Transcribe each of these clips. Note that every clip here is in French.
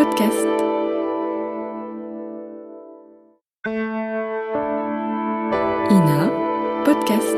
podcast. Ina, podcast.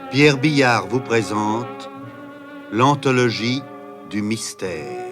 Pierre Billard vous présente l'anthologie du mystère.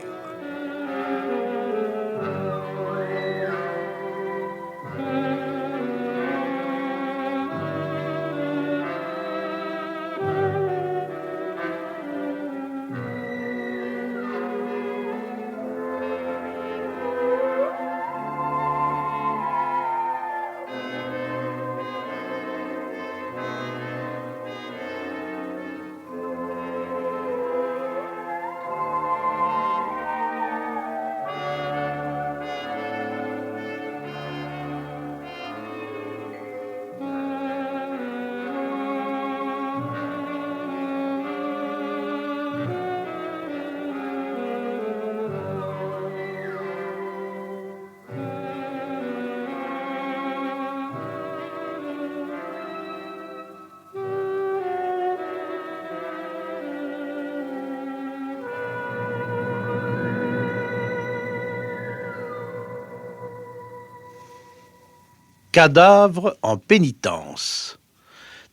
Cadavre en pénitence.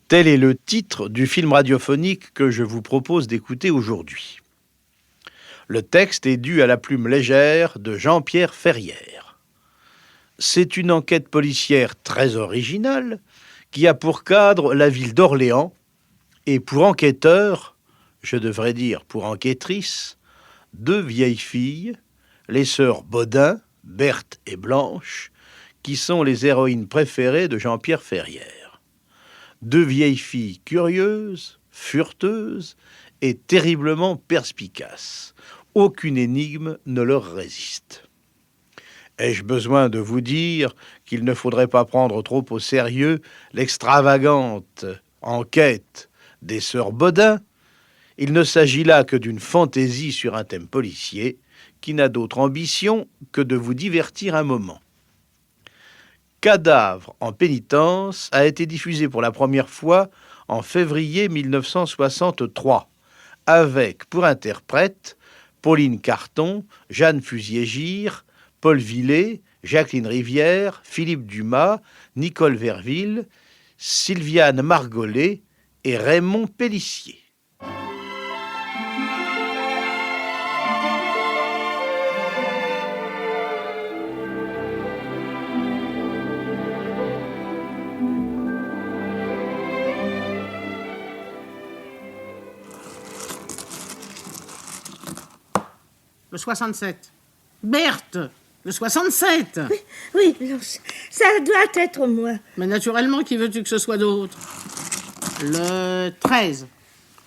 Tel est le titre du film radiophonique que je vous propose d'écouter aujourd'hui. Le texte est dû à la plume légère de Jean-Pierre Ferrière. C'est une enquête policière très originale qui a pour cadre la ville d'Orléans et pour enquêteurs, je devrais dire pour enquêtrices, deux vieilles filles, les sœurs Bodin, Berthe et Blanche, qui sont les héroïnes préférées de Jean-Pierre Ferrière. Deux vieilles filles curieuses, fureteuses et terriblement perspicaces. Aucune énigme ne leur résiste. Ai-je besoin de vous dire qu'il ne faudrait pas prendre trop au sérieux l'extravagante enquête des sœurs Bodin? Il ne s'agit là que d'une fantaisie sur un thème policier qui n'a d'autre ambition que de vous divertir un moment. Cadavre en pénitence a été diffusé pour la première fois en février 1963, avec pour interprètes Pauline Carton, Jeanne Fusier-Gire, Paul Villet, Jacqueline Rivière, Philippe Dumas, Nicole Verville, Sylviane Margollet et Raymond Pélissier. Le 67. Berthe, le 67. Oui, Blanche, ça doit être moi. Mais naturellement, qui veux-tu que ce soit d'autre? Le 13.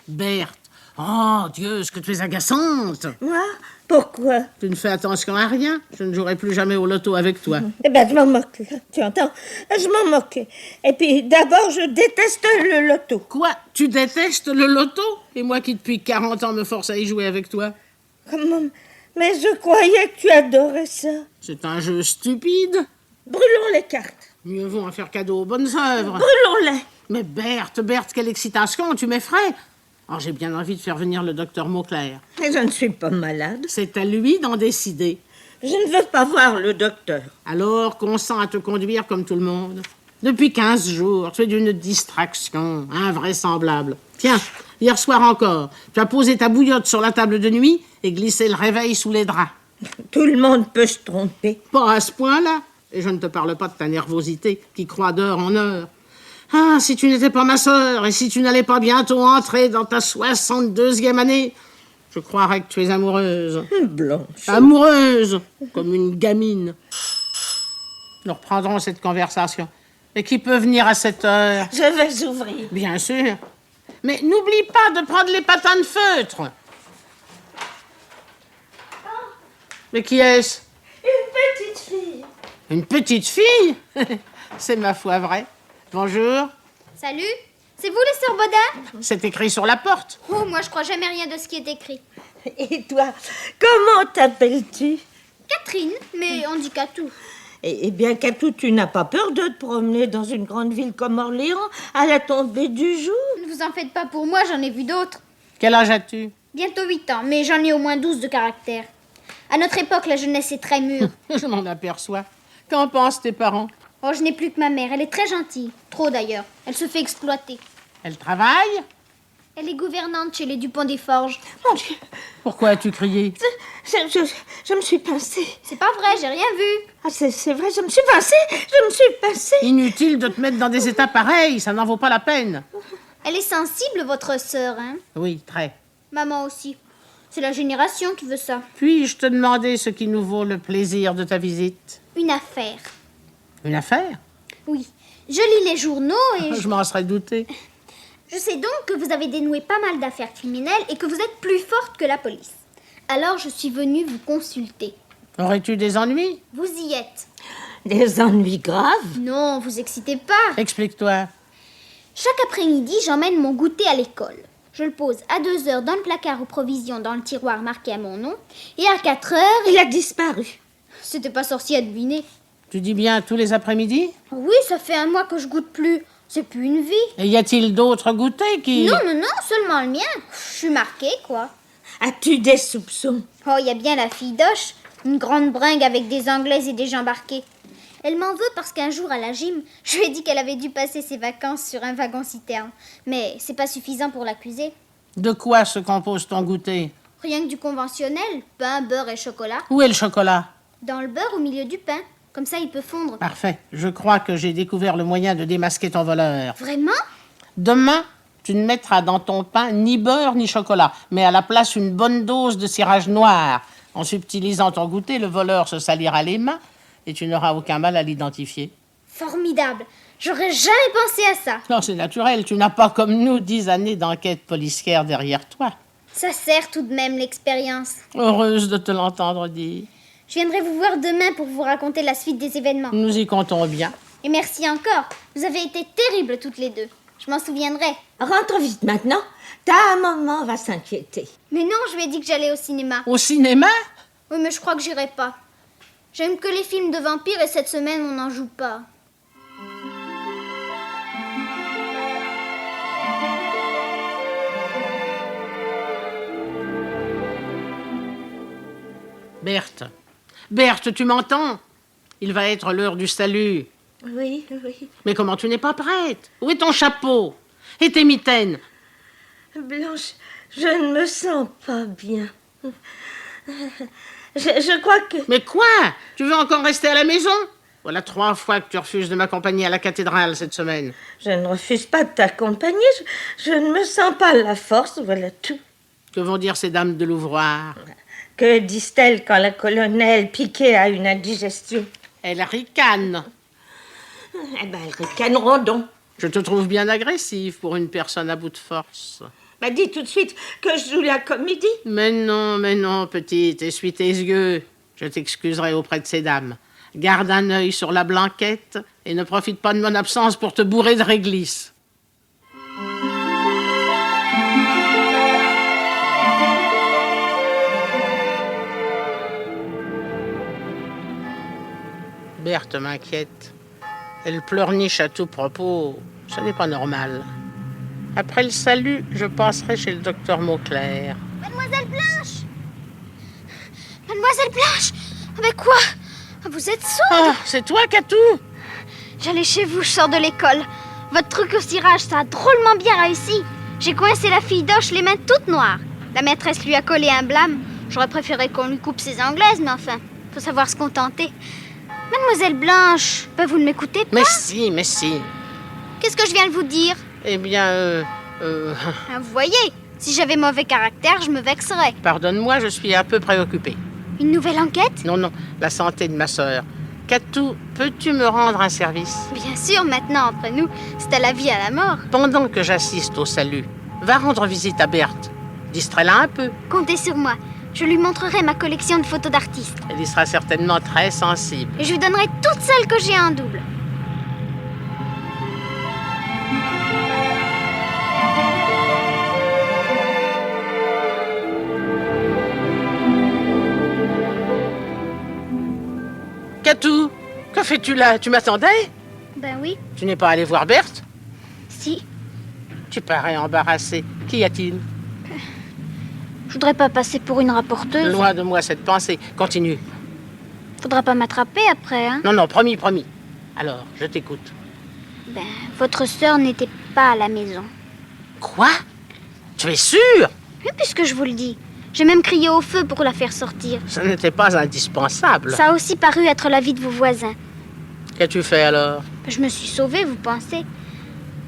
Berthe. Oh, Dieu, ce que tu es agaçante. Moi? Pourquoi? Tu ne fais attention à rien. Je ne jouerai plus jamais au loto avec toi. Eh ben, je m'en moque, là. Tu entends? Je m'en moque. Et puis, d'abord, je déteste le loto. Quoi? Tu détestes le loto? Et moi qui, depuis 40 ans, me force à y jouer avec toi? Comment? Mais je croyais que tu adorais ça. C'est un jeu stupide. Brûlons les cartes. Mieux vaut en faire cadeau aux bonnes œuvres. Brûlons-les. Mais Berthe, quelle excitation, tu m'effraies. Oh, j'ai bien envie de faire venir le docteur Mauclair. Mais je ne suis pas malade. C'est à lui d'en décider. Je ne veux pas voir le docteur. Alors, consens à te conduire comme tout le monde. Depuis 15 jours, tu es d'une distraction invraisemblable. Tiens, hier soir encore, tu as posé ta bouillotte sur la table de nuit et glissé le réveil sous les draps. Tout le monde peut se tromper. Pas à ce point-là. Et je ne te parle pas de ta nervosité qui croît d'heure en heure. Ah, si tu n'étais pas ma sœur et si tu n'allais pas bientôt entrer dans ta 62e année, je croirais que tu es amoureuse. Blanche. Amoureuse, comme une gamine. Nous reprendrons cette conversation. Et qui peut venir à cette heure? Je vais ouvrir. Bien sûr. Mais n'oublie pas de prendre les patins de feutre. Mais qui est-ce? Une petite fille. Une petite fille? C'est ma foi vrai. Bonjour. Salut, c'est vous les sœurs Baudin? C'est écrit sur la porte. Oh, moi je crois jamais rien de ce qui est écrit. Et toi, comment t'appelles-tu? Catherine, mais on dit Catou. Eh bien, Catou, tu n'as pas peur de te promener dans une grande ville comme Orléans à la tombée du jour? Ne vous en faites pas pour moi, j'en ai vu d'autres. Quel âge as-tu? Bientôt 8 ans, mais j'en ai au moins 12 de caractère. À notre époque, la jeunesse est très mûre. Je m'en aperçois. Qu'en pensent tes parents? Oh, je n'ai plus que ma mère, elle est très gentille. Trop d'ailleurs, elle se fait exploiter. Elle travaille? Elle est gouvernante chez les Dupont des Forges. Mon Dieu, Pourquoi as-tu crié? je me suis pincée. C'est pas vrai, j'ai rien vu. Ah, c'est vrai, je me suis pincée. Je me suis pincée. Inutile de te mettre dans des états pareils, ça n'en vaut pas la peine. Elle est sensible, votre sœur, hein? Oui, très. Maman aussi. C'est la génération qui veut ça. Puis-je te demander ce qui nous vaut le plaisir de ta visite? Une affaire. Une affaire? Oui. Je lis les journaux et Je m'en serais douté. je sais donc que vous avez dénoué pas mal d'affaires criminelles et que vous êtes plus forte que la police. Alors je suis venue vous consulter. Aurais-tu des ennuis? Vous y êtes. Des ennuis graves? Non, vous excitez pas. Explique-toi. Chaque après-midi, j'emmène mon goûter à l'école. Je le pose à 2 heures dans le placard aux provisions dans le tiroir marqué à mon nom. Et à 4 heures, Il a disparu. c'était pas sorcier à deviner. Tu dis bien tous les après-midi? Oui, ça fait 1 mois que je goûte plus. C'est plus une vie. Et y a-t-il d'autres goûters qui... Non, seulement le mien. Je suis marquée, quoi. As-tu des soupçons? Oh, il y a bien la fille d'Oche, une grande bringue avec des Anglaises et des gens embarqués. Elle m'en veut parce qu'un jour à la gym, je lui ai dit qu'elle avait dû passer ses vacances sur un wagon-citerne. Mais c'est pas suffisant pour l'accuser. De quoi se compose ton goûter? Rien que du conventionnel, pain, beurre et chocolat. Où est le chocolat? Dans le beurre au milieu du pain. Comme ça, il peut fondre. Parfait. Je crois que j'ai découvert le moyen de démasquer ton voleur. Vraiment? Demain, tu ne mettras dans ton pain ni beurre ni chocolat, mais à la place une bonne dose de cirage noir. En subtilisant ton goûter, le voleur se salira les mains et tu n'auras aucun mal à l'identifier. Formidable. J'aurais jamais pensé à ça. Non, c'est naturel. Tu n'as pas comme nous 10 années d'enquête policière derrière toi. Ça sert tout de même l'expérience. Heureuse de te l'entendre dire. Je viendrai vous voir demain pour vous raconter la suite des événements. Nous y comptons bien. Et merci encore. Vous avez été terribles toutes les deux. Je m'en souviendrai. Rentre vite maintenant. Ta maman va s'inquiéter. Mais non, je lui ai dit que j'allais au cinéma. Au cinéma? Oui, mais je crois que j'irai pas. J'aime que les films de vampires et cette semaine, on n'en joue pas. Berthe. Berthe, tu m'entends? Il va être l'heure du salut. Oui, oui. Mais comment tu n'es pas prête? Où est ton chapeau? Et tes mitaines? Blanche, je ne me sens pas bien. Je crois que... Mais quoi? Tu veux encore rester à la maison? Voilà 3 fois que tu refuses de m'accompagner à la cathédrale cette semaine. Je ne refuse pas de t'accompagner. Je ne me sens pas la force, voilà tout. Que vont dire ces dames de l'ouvroir? Que disent-elles quand la colonelle Piquet a une indigestion? Elles ricanent. Eh ben, elles ricaneront donc. Je te trouve bien agressive pour une personne à bout de force. Bah, dis tout de suite que je joue la comédie. Mais non, petite, essuie tes yeux. Je t'excuserai auprès de ces dames. Garde un œil sur la blanquette et ne profite pas de mon absence pour te bourrer de réglisse. Berthe m'inquiète. Elle pleurniche à tout propos. Ce n'est pas normal. Après le salut, je passerai chez le docteur Mauclair. Mademoiselle Blanche! Mademoiselle Blanche! Avec quoi? Vous êtes sourde? Ah, c'est toi, Catou? J'allais chez vous, je sors de l'école. Votre truc au cirage, ça a drôlement bien réussi. J'ai coincé la fille d'Oche les mains toutes noires. La maîtresse lui a collé un blâme. J'aurais préféré qu'on lui coupe ses anglaises, mais enfin, faut savoir se contenter. Mademoiselle Blanche, vous ne m'écoutez pas? Mais si. Qu'est-ce que je viens de vous dire? Eh bien, Ah, vous voyez, si j'avais mauvais caractère, je me vexerais. pardonne-moi, je suis un peu préoccupé. Une nouvelle enquête? Non, la santé de ma sœur. Catou, peux-tu me rendre un service? Bien sûr, maintenant, entre nous, c'est à la vie, à la mort. Pendant que j'assiste au salut, va rendre visite à Berthe. Distrais-la un peu. Comptez sur moi. Je lui montrerai ma collection de photos d'artistes. Elle y sera certainement très sensible. Et je lui donnerai toutes celles que j'ai en double. Catou, que fais-tu là? Tu m'attendais? Ben oui, Tu n'es pas allé voir Berthe? si. Tu parais embarrassé. Qu'y a-t-il? Je voudrais pas passer pour une rapporteuse. Loin de moi cette pensée. Continue. Faudra pas m'attraper après, hein. Non, non, promis, promis. Alors, je t'écoute. Ben, votre sœur n'était pas à la maison. Quoi? Tu es sûr? Oui, puisque je vous le dis. J'ai même crié au feu pour la faire sortir. Ce n'était pas indispensable. Ça a aussi paru être l'avis de vos voisins. Qu'as-tu fait alors? Je me suis sauvée, vous pensez?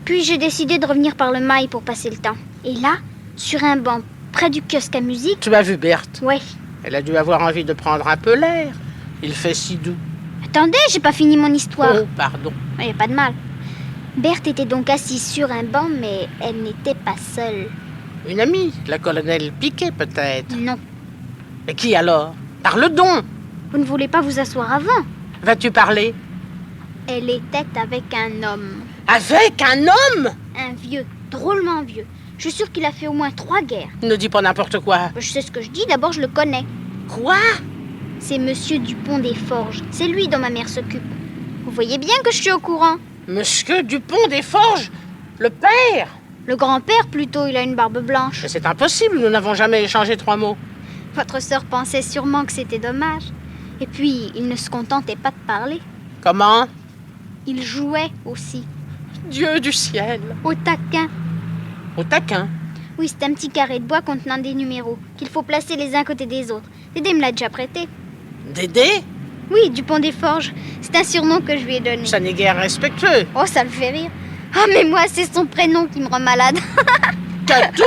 Puis j'ai décidé de revenir par le mail pour passer le temps. Et là, sur un banc, près du kiosque à musique... Tu as vu Berthe? Ouais. Elle a dû avoir envie de prendre un peu l'air. Il fait si doux. Attendez, j'ai pas fini mon histoire. Oh, pardon. Y a pas de mal. Berthe était donc assise sur un banc, mais elle n'était pas seule. Une amie, la colonelle Piquet peut-être. Non. Mais qui alors? Parle donc! Vous ne voulez pas vous asseoir avant? Vas-tu parler? Elle était avec un homme. Avec un homme? Un vieux, drôlement vieux. Je suis sûre qu'il a fait au moins 3 guerres. Ne dis pas n'importe quoi. Je sais ce que je dis, d'abord je le connais. Quoi? C'est Monsieur Dupont des Forges. C'est lui dont ma mère s'occupe. Vous voyez bien que je suis au courant. Monsieur Dupont des Forges? Le père? Le grand-père, plutôt, il a une barbe blanche. Mais c'est impossible, nous n'avons jamais échangé 3 mots. Votre sœur pensait sûrement que c'était dommage. Et puis, il ne se contentait pas de parler. Comment? Il jouait aussi. Dieu du ciel! Au taquin. Au taquin. Oui, c'est un petit carré de bois contenant des numéros qu'il faut placer les uns à côté des autres. Dédé me l'a déjà prêté. Dédé? Oui, Dupont des Forges. C'est un surnom que je lui ai donné. Ça n'est guère respectueux. Oh, ça me fait rire. Ah, mais moi, c'est son prénom qui me rend malade. Catou!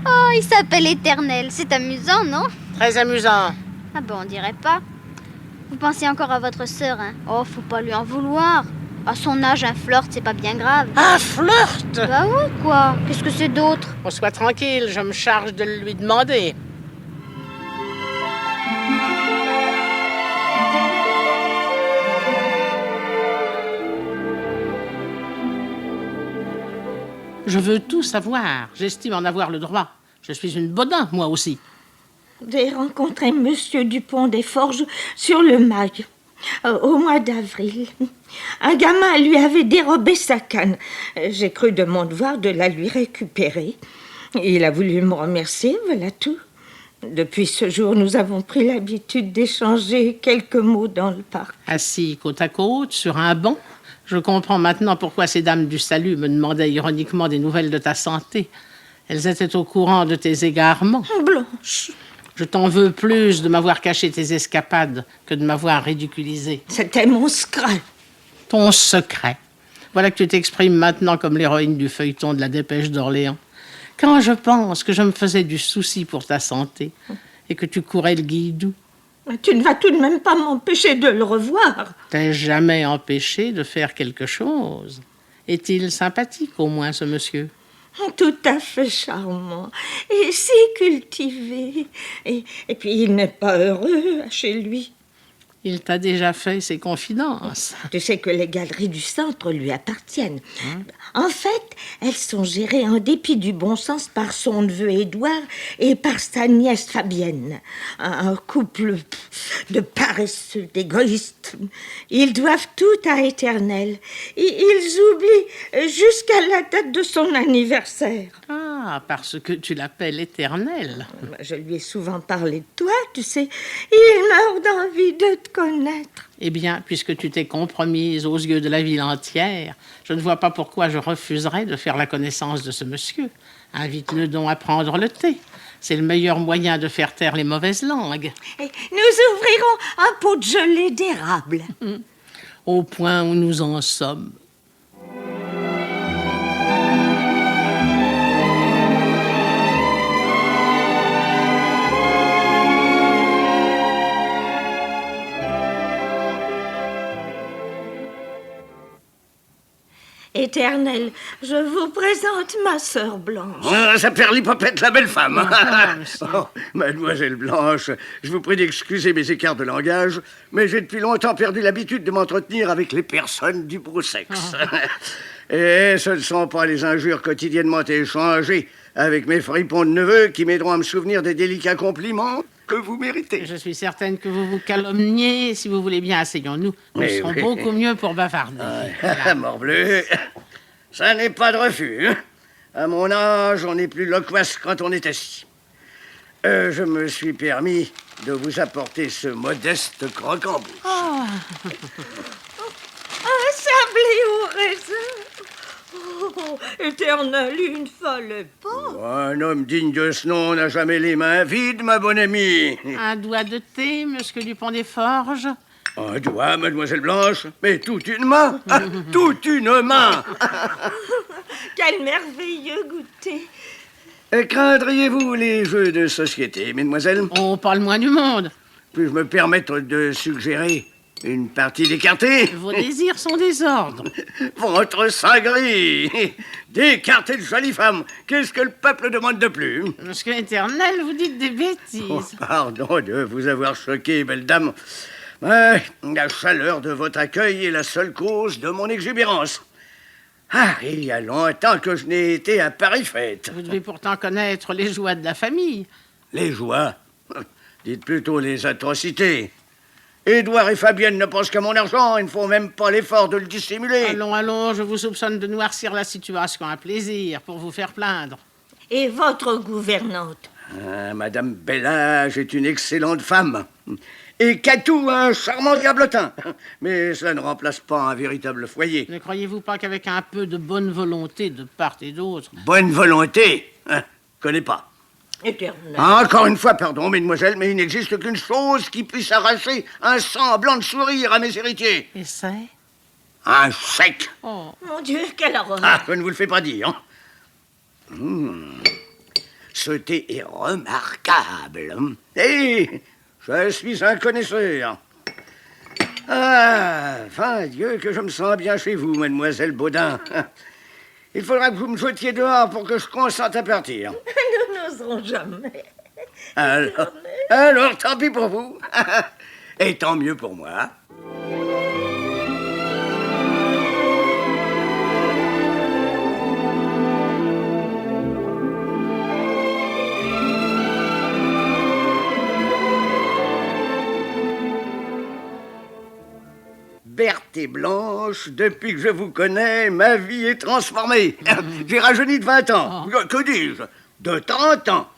Oh, il s'appelle Éternel. C'est amusant, non? Très amusant. Ah bon, on dirait pas. Vous pensez encore à votre sœur, hein? Oh, faut pas lui en vouloir. À son âge, un flirt, c'est pas bien grave. Un flirt! Bah oui, quoi. Qu'est-ce que c'est d'autre? On soit tranquille, je me charge de lui demander. Je veux tout savoir. J'estime en avoir le droit. Je suis une bodin, moi aussi. J'ai rencontré Monsieur Dupont des Forges sur le mail, au mois d'avril. Un gamin lui avait dérobé sa canne. J'ai cru de mon devoir de la lui récupérer. Il a voulu me remercier, voilà tout. Depuis ce jour, nous avons pris l'habitude d'échanger quelques mots dans le parc. Assis côte à côte, sur un banc, je comprends maintenant pourquoi ces dames du salut me demandaient ironiquement des nouvelles de ta santé. Elles étaient au courant de tes égarements. Blanche, Je t'en veux plus de m'avoir caché tes escapades que de m'avoir ridiculisé. c'était mon secret. Ton secret. Voilà que tu t'exprimes maintenant comme l'héroïne du feuilleton de la Dépêche d'Orléans. Quand je pense que je me faisais du souci pour ta santé et que tu courais le guidou, Mais tu ne vas tout de même pas m'empêcher de le revoir. t'es jamais empêché de faire quelque chose. Est-il sympathique au moins ce monsieur? Tout à fait charmant et si cultivé. Et puis il n'est pas heureux chez lui. Il t'a déjà fait ses confidences. Tu sais que les galeries du centre lui appartiennent. En fait, elles sont gérées en dépit du bon sens par son neveu Édouard et par sa nièce Fabienne. Un couple de paresseux, d'égoïstes. Ils doivent tout à Éternel. Ils oublient jusqu'à la date de son anniversaire. Ah, parce que tu l'appelles éternel. Je lui ai souvent parlé de toi, tu sais. Il meurt d'envie de te connaître. Eh bien, puisque tu t'es compromise aux yeux de la ville entière, je ne vois pas pourquoi je refuserais de faire la connaissance de ce monsieur. Invite-le donc à prendre le thé. C'est le meilleur moyen de faire taire les mauvaises langues. Et nous ouvrirons un pot de gelée d'érable. Au point où nous en sommes. Éternel, je vous présente ma sœur Blanche. Ah, ça perd l'hypopète, la belle femme. Ah, monsieur. Oh, Mademoiselle Blanche, je vous prie d'excuser mes écarts de langage, mais j'ai depuis longtemps perdu l'habitude de m'entretenir avec les personnes du beau sexe. Et ce ne sont pas les injures quotidiennement échangées avec mes fripons de neveux qui m'aideront à me souvenir des délicats compliments que vous méritez. Je suis certaine que vous vous calomniez. Si vous voulez bien, asseyons-nous. Nous Mais serons oui. beaucoup mieux pour bavarder. Morbleu, ça n'est pas de refus. Hein. À mon âge, on n'est plus loquace quand on est assis. Je me suis permis de vous apporter ce modeste croquembouche. Un sablé au raisin. Oh, Éternel, une folle pas. Un homme digne de ce nom n'a jamais les mains vides, ma bonne amie. Un doigt de thé, monsieur Dupont des Forges. Un doigt, mademoiselle Blanche, mais toute une main. Toute une main. Quel merveilleux goûter. Craindriez-vous les jeux de société, mesdemoiselles? Oh, pas le moins du monde. Puis-je me permettre de suggérer une partie d'écarté? Vos désirs sont des ordres. Votre sein gris! D'écarter de jolies femmes! Qu'est-ce que le peuple demande de plus? Monsieur Éternel, vous dites des bêtises. Pardon de vous avoir choqué, belle dame. Ouais, la chaleur de votre accueil est la seule cause de mon exubérance. Ah, il y a longtemps que je n'ai été à Paris fête. Vous devez pourtant connaître les joies de la famille. Les joies? Dites plutôt les atrocités. Édouard et Fabienne ne pensent qu'à mon argent, ils ne font même pas l'effort de le dissimuler. Allons, je vous soupçonne de noircir la situation à plaisir pour vous faire plaindre. Et votre gouvernante? Ah, Madame Bellage est une excellente femme. Et Catou, un charmant diablotin. Mais cela ne remplace pas un véritable foyer. Ne croyez-vous pas qu'avec un peu de bonne volonté de part et d'autre... Bonne volonté, hein, connais pas. Éternel. Encore une fois, pardon, mesdemoiselles, mais il n'existe qu'une chose qui puisse arracher un semblant de sourire à mes héritiers. Et c'est... Un chèque. Oh, Mon Dieu, quelle horreur. Ah, je ne vous le fais pas dire. Ce thé est remarquable. Et je suis un connaisseur. Ah, fin Dieu, que je me sens bien chez vous, mademoiselle Baudin. Il faudra que vous me jetiez dehors pour que je consente à partir. Nous n'oserons jamais. Alors, tant pis pour vous. Et tant mieux pour moi. Berthe et Blanche, depuis que je vous connais, ma vie est transformée. J'ai rajeuni de 20 ans. Que dis-je? De 30 ans.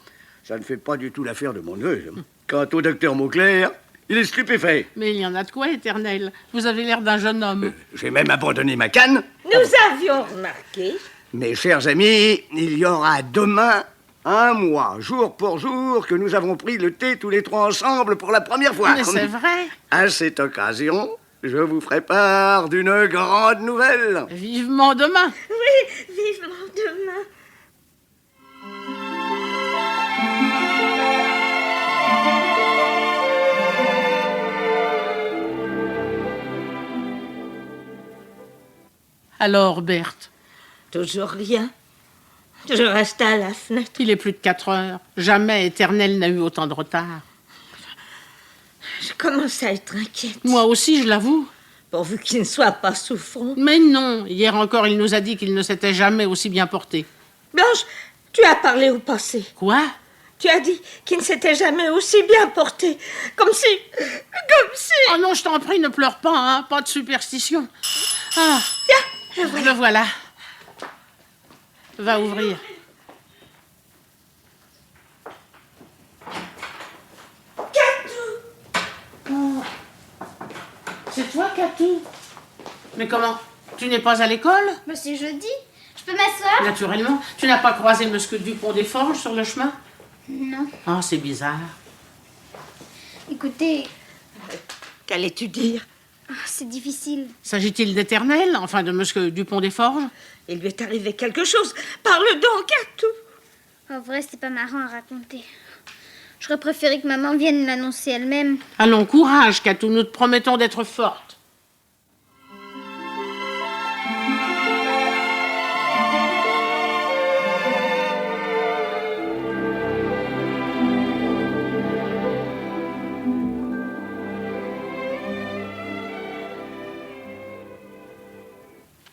Ça ne fait pas du tout l'affaire de mon neveu. Quant au docteur Mauclair, il est stupéfait. mais il y en a de quoi, Éternel. Vous avez l'air d'un jeune homme. J'ai même abandonné ma canne. Nous avions remarqué. Mes chers amis, il y aura demain un mois, jour pour jour, que nous avons pris le thé tous les trois ensemble pour la première fois. Mais c'est vrai. À cette occasion, je vous ferai part d'une grande nouvelle. Vivement demain. Oui, vivement demain. Alors, Berthe, Toujours rien. Je reste à la fenêtre. il est plus de 4 heures. Jamais Éternel n'a eu autant de retard. Je commence à être inquiète. Moi aussi, je l'avoue. Pourvu qu'il ne soit pas souffrant. Mais non, hier encore, il nous a dit qu'il ne s'était jamais aussi bien porté. Blanche, tu as parlé au passé. Quoi? Tu as dit qu'il ne s'était jamais aussi bien porté. Comme si... Oh non, je t'en prie, ne pleure pas, hein. Pas de superstition. Ah, Tiens, le voilà. Va ouvrir. C'est toi, Catou? Mais comment? Tu n'es pas à l'école? Mais c'est jeudi. Je peux m'asseoir? Naturellement. Tu n'as pas croisé Monsieur Dupont des Forges sur le chemin? Non. Ah, c'est bizarre. Écoutez, qu'allais-tu dire? c'est difficile. S'agit-il d'Éternel, enfin de Monsieur Dupont des Forges? Il lui est arrivé quelque chose. Parle donc à tout. En vrai, c'est pas marrant à raconter. J'aurais préféré que maman vienne l'annoncer elle-même. Allons, courage, Catou, nous te promettons d'être forte.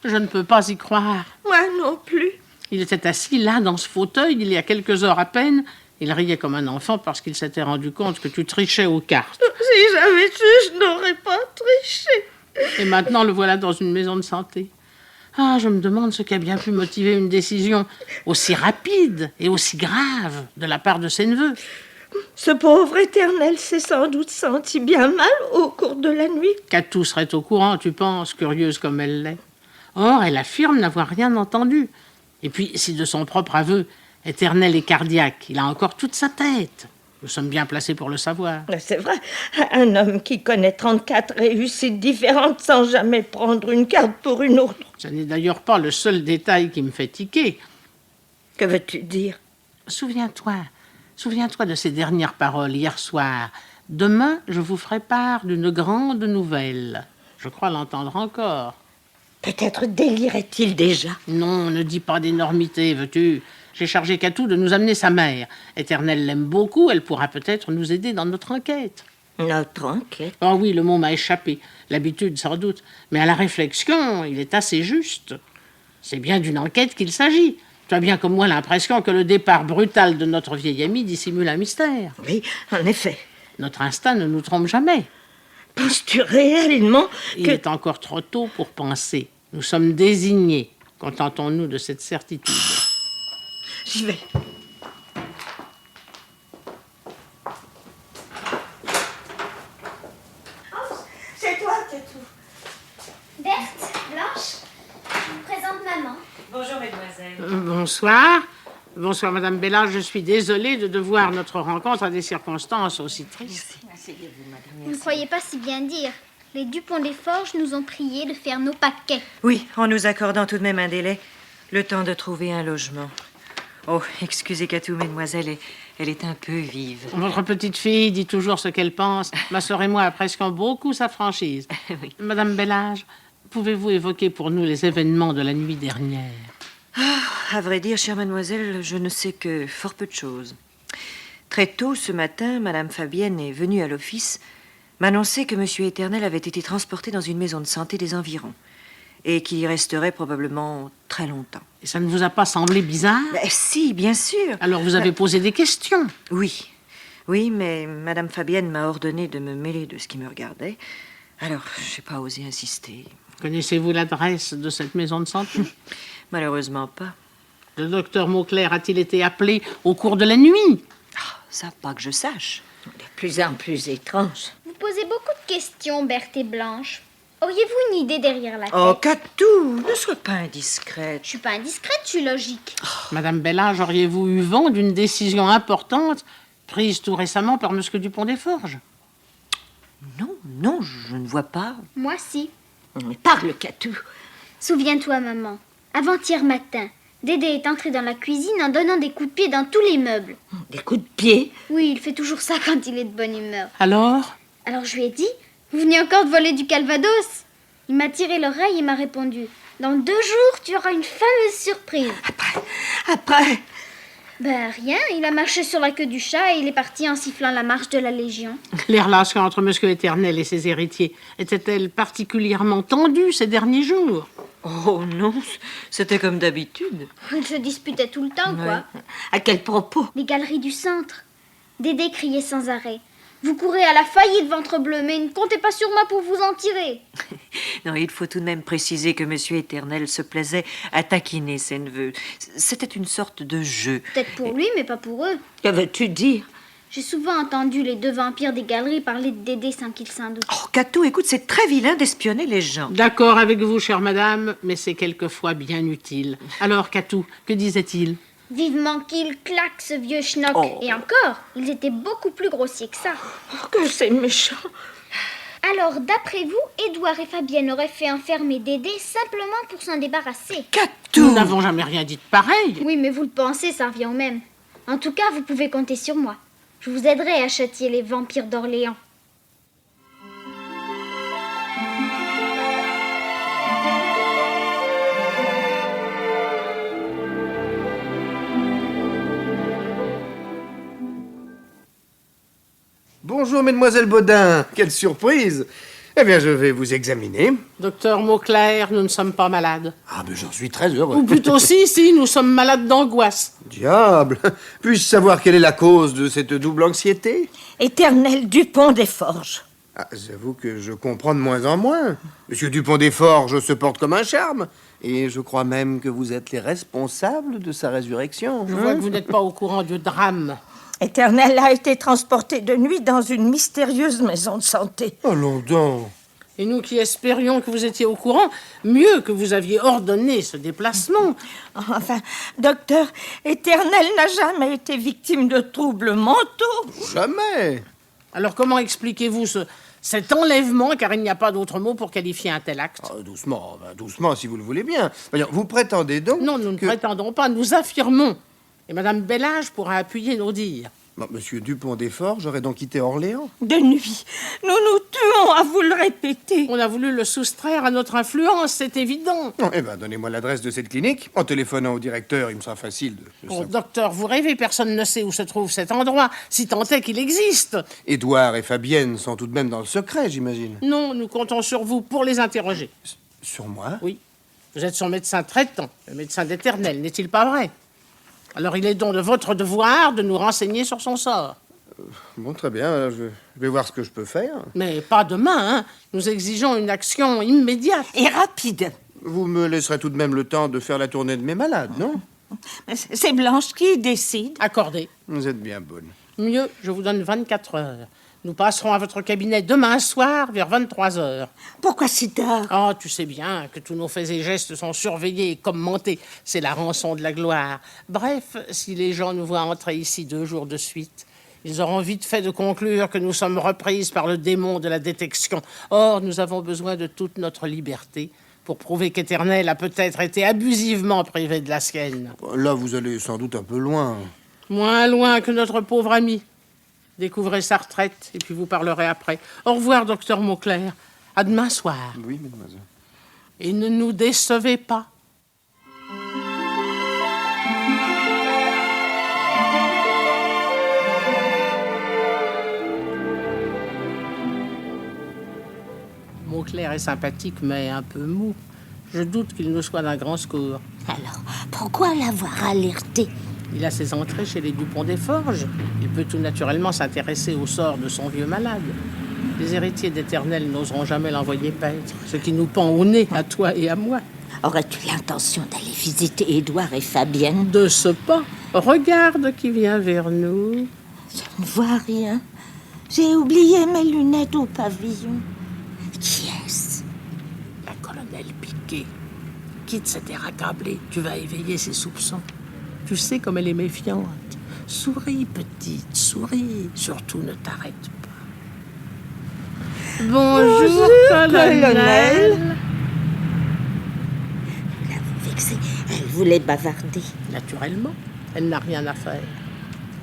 Je ne peux pas y croire. Moi non plus. Il était assis là, dans ce fauteuil, il y a quelques heures à peine. Il riait comme un enfant parce qu'il s'était rendu compte que tu trichais aux cartes. Si j'avais su, je n'aurais pas triché. Et maintenant, le voilà dans une maison de santé. Ah, je me demande ce qui a bien pu motiver une décision aussi rapide et aussi grave de la part de ses neveux. Ce pauvre Éternel s'est sans doute senti bien mal au cours de la nuit. Catou serait au courant, tu penses, curieuse comme elle l'est. Or, elle affirme n'avoir rien entendu. Et puis, si de son propre aveu, Éternel est cardiaque, il a encore toute sa tête. Nous sommes bien placés pour le savoir. C'est vrai, un homme qui connaît 34 réussites différentes sans jamais prendre une carte pour une autre. Ce n'est d'ailleurs pas le seul détail qui me fait tiquer. Que veux-tu dire? Souviens-toi de ces dernières paroles hier soir. Demain, je vous ferai part d'une grande nouvelle. Je crois l'entendre encore. Peut-être délirait-il déjà. Non, ne dis pas d'énormité, veux-tu. J'ai chargé Catou de nous amener sa mère. Éternel l'aime beaucoup, elle pourra peut-être nous aider dans notre enquête. Notre enquête? Oh oui, le mot m'a échappé. L'habitude, sans doute. Mais à la réflexion, il est assez juste. C'est bien d'une enquête qu'il s'agit. Tu as bien comme moi l'impression que le départ brutal de notre vieil ami dissimule un mystère. Oui, en effet. Notre instinct ne nous trompe jamais. Penses-tu réellement Il est encore trop tôt pour penser. Nous sommes désignés. Contentons-nous de cette certitude. J'y vais. C'est toi, Catou. Berthe, Blanche, je vous présente maman. Bonjour, mesdemoiselles. Bonsoir. Bonsoir, Madame Bella. Je suis désolée de devoir notre rencontre à des circonstances aussi tristes. Asseyez-vous, madame. Vous ne croyez pas si bien dire. Les Dupont-des-Forges nous ont priés de faire nos paquets. Oui, en nous accordant tout de même un délai, le temps de trouver un logement. Oh, excusez Catou, mesdemoiselles, elle est un peu vive. Votre petite fille dit toujours ce qu'elle pense. Ma sœur et moi apprécions beaucoup sa franchise. Oui. Madame Bellage, pouvez-vous évoquer pour nous les événements de la nuit dernière? À vrai dire, chère mademoiselle, je ne sais que fort peu de choses. Très tôt ce matin, madame Fabienne est venue à l'office m'annoncer que monsieur Éternel avait été transporté dans une maison de santé des environs et qu'il y resterait probablement très longtemps. Et ça ne vous a pas semblé bizarre? Si, bien sûr. Alors vous avez posé des questions? Oui, mais madame Fabienne m'a ordonné de me mêler de ce qui me regardait. Alors, je n'ai pas osé insister. Connaissez-vous l'adresse de cette maison de santé? Malheureusement pas. Le docteur Mauclair a-t-il été appelé au cours de la nuit? Ça, pas que je sache. De plus en plus étrange. Vous posez beaucoup de questions, Berthe et Blanche. Auriez-vous une idée derrière la tête? Oh, Catou, ne sois pas indiscrète. Je suis pas indiscrète, je suis logique. Madame Bellage, auriez-vous eu vent d'une décision importante prise tout récemment par Monsieur Dupont-des-Forges? Non, je ne vois pas. Moi, si. Mais parle, Catou. Souviens-toi, maman. Avant-hier matin, Dédé est entré dans la cuisine en donnant des coups de pied dans tous les meubles. Des coups de pied? Oui, il fait toujours ça quand il est de bonne humeur. Alors? Alors je lui ai dit, vous venez encore de voler du Calvados? Il m'a tiré l'oreille et m'a répondu, dans 2 jours, tu auras une fameuse surprise. Après? Ben rien, il a marché sur la queue du chat et il est parti en sifflant la marche de la Légion. Les relations entre Monsieur Éternel et ses héritiers étaient-elles particulièrement tendues ces derniers jours? Oh non, c'était comme d'habitude. Ils se disputaient tout le temps, quoi. À quel propos? Les galeries du centre. Dédé criait sans arrêt. Vous courez à la faillite, ventre bleu, mais ne comptez pas sur moi pour vous en tirer. Non, il faut tout de même préciser que monsieur Éternel se plaisait à taquiner ses neveux. C'était une sorte de jeu. Peut-être pour lui, mais pas pour eux. Que veux-tu dire? J'ai souvent entendu les 2 vampires des galeries parler de Dédé sans qu'ils s'en doutent. Oh, Catou, écoute, c'est très vilain d'espionner les gens. D'accord avec vous, chère madame, mais c'est quelquefois bien utile. Alors, Catou, que disait-il? Vivement qu'il claque, ce vieux schnock. Oh. Et encore, ils étaient beaucoup plus grossiers que ça. Oh, que c'est méchant. Alors, d'après vous, Édouard et Fabienne auraient fait enfermer Dédé simplement pour s'en débarrasser. Nous Catou! n'avons jamais rien dit de pareil. Oui, mais vous le pensez, ça revient au même. En tout cas, vous pouvez compter sur moi. Je vous aiderai à châtier les vampires d'Orléans. Bonjour, mesdemoiselles Baudin. Quelle surprise! Eh bien, je vais vous examiner. Docteur Mauclair, nous ne sommes pas malades. Ah, mais j'en suis très heureux. Ou plutôt si, nous sommes malades d'angoisse. Diable! Puis-je savoir quelle est la cause de cette double anxiété? Éternel Dupont des Forges. Ah, j'avoue que je comprends de moins en moins. Monsieur Dupont des Forges se porte comme un charme. Et je crois même que vous êtes les responsables de sa résurrection. Je vois que vous n'êtes pas au courant du drame. Éternel a été transporté de nuit dans une mystérieuse maison de santé. Allons donc. Et nous qui espérions que vous étiez au courant, mieux que vous aviez ordonné ce déplacement. Enfin, docteur, Éternel n'a jamais été victime de troubles mentaux. Jamais. Alors comment expliquez-vous cet enlèvement, car il n'y a pas d'autre mot pour qualifier un tel acte? Ah, doucement, si vous le voulez bien. Voyons, vous prétendez donc Non, nous ne prétendons pas, nous affirmons. Et Madame Bellage pourra appuyer nos dires. Bon, Monsieur Dupont des Forges aurait donc quitté Orléans? De nuit, nous nous tuons à vous le répéter. On a voulu le soustraire à notre influence, c'est évident. Oh, eh bien, donnez-moi l'adresse de cette clinique. En téléphonant au directeur, il me sera facile de Oh, savoir. docteur, vous rêvez, personne ne sait où se trouve cet endroit, si tant est qu'il existe. Édouard et Fabienne sont tout de même dans le secret, j'imagine. Non, nous comptons sur vous pour les interroger. Sur moi? Oui, vous êtes son médecin traitant, le médecin d'Éternel, n'est-il pas vrai? Alors il est donc de votre devoir de nous renseigner sur son sort. Bon, très bien, je vais voir ce que je peux faire. Mais pas demain, hein. Nous exigeons une action immédiate. Et rapide. Vous me laisserez tout de même le temps de faire la tournée de mes malades, non? C'est Blanche qui décide. Accordé. Vous êtes bien bonne. Mieux, je vous donne 24 heures. Nous passerons à votre cabinet demain soir vers 23 heures. Pourquoi si tard? Oh, tu sais bien que tous nos faits et gestes sont surveillés et commentés. C'est la rançon de la gloire. Bref, si les gens nous voient entrer ici 2 jours de suite, ils auront vite fait de conclure que nous sommes reprises par le démon de la détection. Or, nous avons besoin de toute notre liberté pour prouver qu'Éternel a peut-être été abusivement privé de la sienne. Là, vous allez sans doute un peu loin. Moins loin que notre pauvre ami. Découvrez sa retraite et puis vous parlerez après. Au revoir, docteur Mauclair. À demain soir. Oui, mademoiselle. Et ne nous décevez pas. Mauclair est sympathique, mais un peu mou. Je doute qu'il nous soit d'un grand secours. Alors, pourquoi l'avoir alerté? Il a ses entrées chez les Dupont des Forges. Il peut tout naturellement s'intéresser au sort de son vieux malade. Les héritiers d'Éternel n'oseront jamais l'envoyer paître, ce qui nous pend au nez, à toi et à moi. Aurais-tu l'intention d'aller visiter Édouard et Fabienne? De ce pas, regarde qui vient vers nous. Je ne vois rien. J'ai oublié mes lunettes au pavillon. Qui est-ce? La colonelle Piquet. Quitte cet air accablé, tu vas éveiller ses soupçons. Tu sais comme elle est méfiante. Souris, petite, souris. Surtout, ne t'arrête pas. Bonjour, colonel. Là, vous vexez. Elle voulait bavarder. Naturellement, elle n'a rien à faire.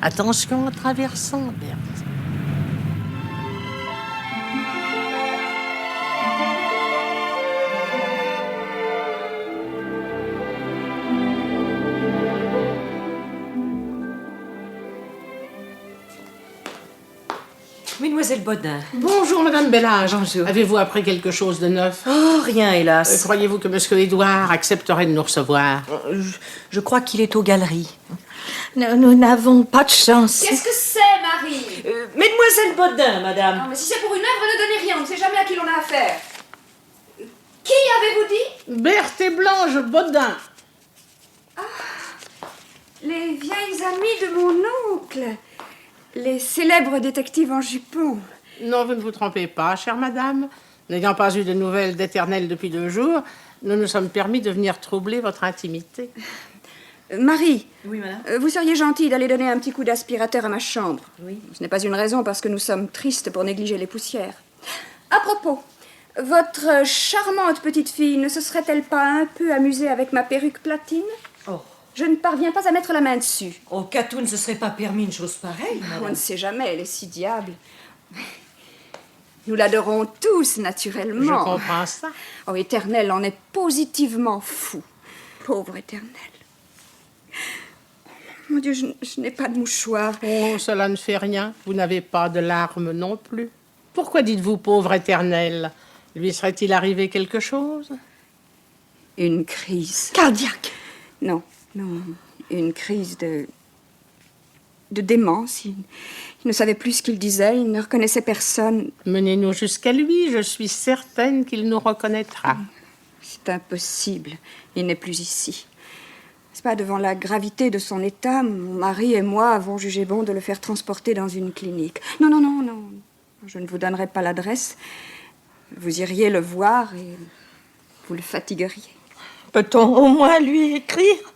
Attention en traversant, Berthe. Mademoiselle Bodin. Bonjour, Madame Bellage. Bonjour. Avez-vous appris quelque chose de neuf? Oh, rien, hélas. Croyez-vous que Monsieur Édouard accepterait de nous recevoir? Je crois qu'il est aux galeries. Nous n'avons pas de chance. Qu'est-ce que c'est, Marie? Mademoiselle Bodin, madame. Non, mais si c'est pour une œuvre, ne donnez rien. On ne sait jamais à qui l'on a affaire. Qui avez-vous dit? Berthe et Blanche Bodin. Les vieilles amies de mon oncle. Les célèbres détectives en jupon. Non, vous ne vous trompez pas, chère madame. N'ayant pas eu de nouvelles d'Éternel depuis 2 jours, nous nous sommes permis de venir troubler votre intimité. Marie. Oui, madame. Vous seriez gentille d'aller donner un petit coup d'aspirateur à ma chambre. Oui. Ce n'est pas une raison parce que nous sommes tristes pour négliger les poussières. À propos, votre charmante petite fille ne se serait-elle pas un peu amusée avec ma perruque platine? Oh. Je ne parviens pas à mettre la main dessus. Au Catou ne se serait pas permis une chose pareille, On madame. ne sait jamais, elle est si diable. Nous l'adorons tous, naturellement. Je comprends ça. Oh, Éternel en est positivement fou. Pauvre Éternel. Mon Dieu, je n'ai pas de mouchoir. Oh, cela ne fait rien. Vous n'avez pas de larmes non plus. Pourquoi dites-vous pauvre Éternel? Lui serait-il arrivé quelque chose? Une crise. Cardiaque. Non, une crise de démence. Il ne savait plus ce qu'il disait, il ne reconnaissait personne. Menez-nous jusqu'à lui, je suis certaine qu'il nous reconnaîtra. C'est impossible, il n'est plus ici. C'est pas devant la gravité de son état, mon mari et moi avons jugé bon de le faire transporter dans une clinique. Non, je ne vous donnerai pas l'adresse. Vous iriez le voir et vous le fatigueriez. Peut-on au moins lui écrire?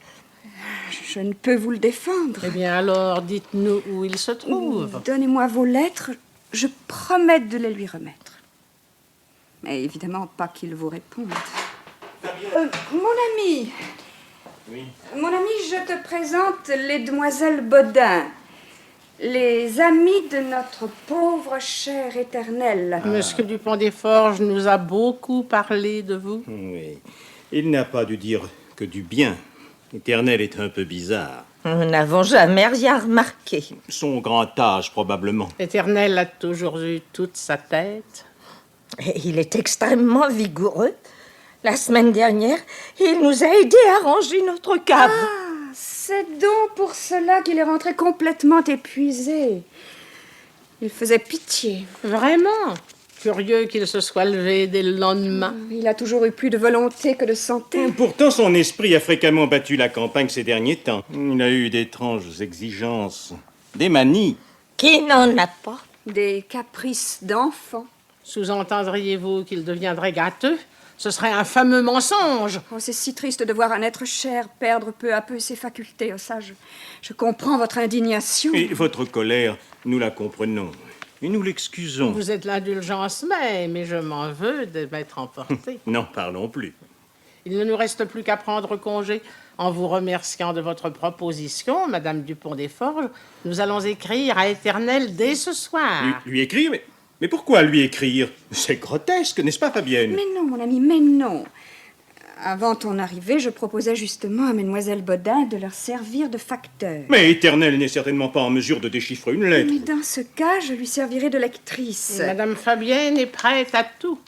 Je ne peux vous le défendre. Eh bien alors, dites-nous où il se trouve. Donnez-moi vos lettres, je promets de les lui remettre. Mais évidemment pas qu'il vous réponde. Mon ami. Oui. Mon ami, je te présente les demoiselles Bodin, les amies de notre pauvre cher Éternel. Monsieur Dupont des Forges nous a beaucoup parlé de vous. Oui. Il n'a pas dû dire que du bien. Éternel est un peu bizarre. Nous n'avons jamais rien remarqué. Son grand âge, probablement. Éternel a toujours eu toute sa tête. Et il est extrêmement vigoureux. La semaine dernière, il nous a aidés à ranger notre cave. Ah, c'est donc pour cela qu'il est rentré complètement épuisé. Il faisait pitié. Vraiment? Curieux qu'il se soit levé dès le lendemain. Il a toujours eu plus de volonté que de santé. Pourtant, son esprit a fréquemment battu la campagne ces derniers temps. Il a eu d'étranges exigences, des manies. Qui n'en a pas? Des caprices d'enfant. Sous-entendriez-vous qu'il deviendrait gâteux? Ce serait un fameux mensonge. Oh, c'est si triste de voir un être cher perdre peu à peu ses facultés. Oh, ça, je comprends votre indignation. Et votre colère, nous la comprenons. Et nous l'excusons. Vous êtes l'indulgence même, mais je m'en veux de m'être emporté. N'en parlons plus. Il ne nous reste plus qu'à prendre congé. En vous remerciant de votre proposition, Madame Dupont des Forges, nous allons écrire à Éternel dès ce soir. Lui écrire? Mais pourquoi lui écrire? C'est grotesque, n'est-ce pas, Fabienne? Mais non, mon ami, mais non. Avant ton arrivée, je proposais justement à Mademoiselle Bodin de leur servir de facteur. Mais Éternel n'est certainement pas en mesure de déchiffrer une lettre. Mais dans ce cas, je lui servirai de lectrice. Madame Fabienne est prête à tout.